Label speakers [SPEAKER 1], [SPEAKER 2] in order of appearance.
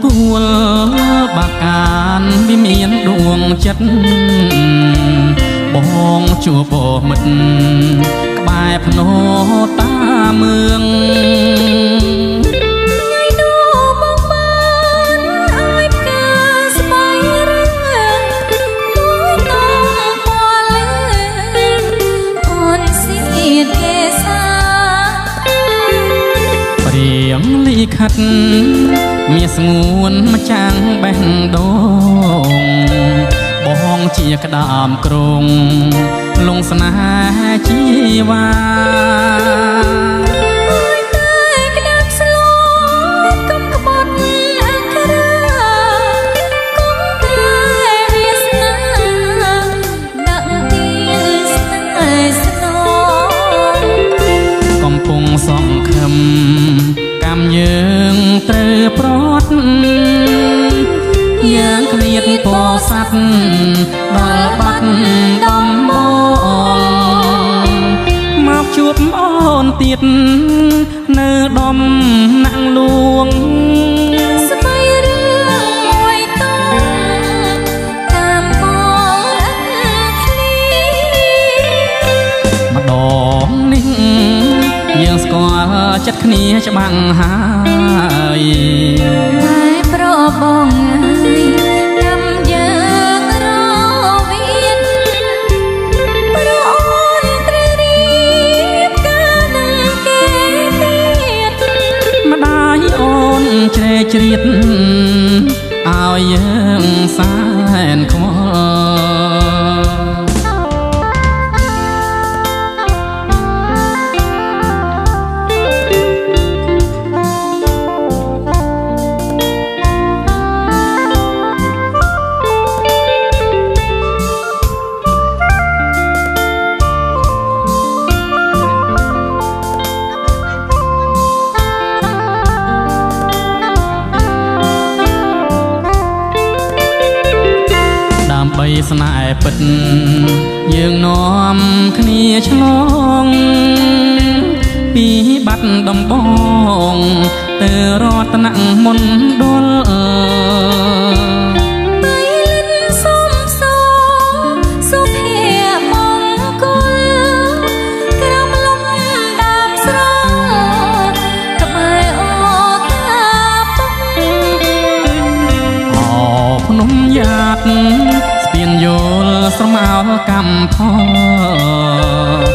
[SPEAKER 1] ទួលបាកានវិមានដួងចិត្តបងជួបមិត្តក្បែរភ្នោតាមឿង
[SPEAKER 2] ថ្ងៃនោះបងបានឲ្យផ្កាស្បៃរឿងមួយតងពណ៌លឿងអូនសៀតកេសា
[SPEAKER 1] ព្រៀងលិខិតមាសស្ងួនម្ចាំងបេះដូងបងជាក្ដាមគ្រងលងស្នេហ៍ជីវ៉ាសង្ឃឹមកម្មយើងត្រូវប្រត់យើងគ្មានពោស័ព្ទដល់បាត់ដំបងមកជួបអូនទៀតនៅដំណាំងលួង
[SPEAKER 2] ស្បៃរឿងមួយតតាមបងអត់ឃ្លី
[SPEAKER 1] ម្ដងនេះយើងស្គាល់ចិត្តគ្នាច្បាស់ហើយ
[SPEAKER 2] តែប្របងហើយចាំយើងរវិតប្រអូនត្រូវរៀបការនឹងគេទៀ
[SPEAKER 1] តម្ដាយអូនជ្រែកជ្រៀតឲ្យយើងសែនខ្វល់ដើម្បីស្នេហ៍ពិតយើងនាំគ្នាឆ្លងពីបាត់ដំបងទៅរតនមណ្ឌល
[SPEAKER 2] បីលិនសុំសងសុភ័ក្រមង្គលក្រំលំដាប់ស្រងក្បែរអូតាពុក
[SPEAKER 1] អភ្នំយ៉ាតស្ពានយល់ស្រមោលកម្មផល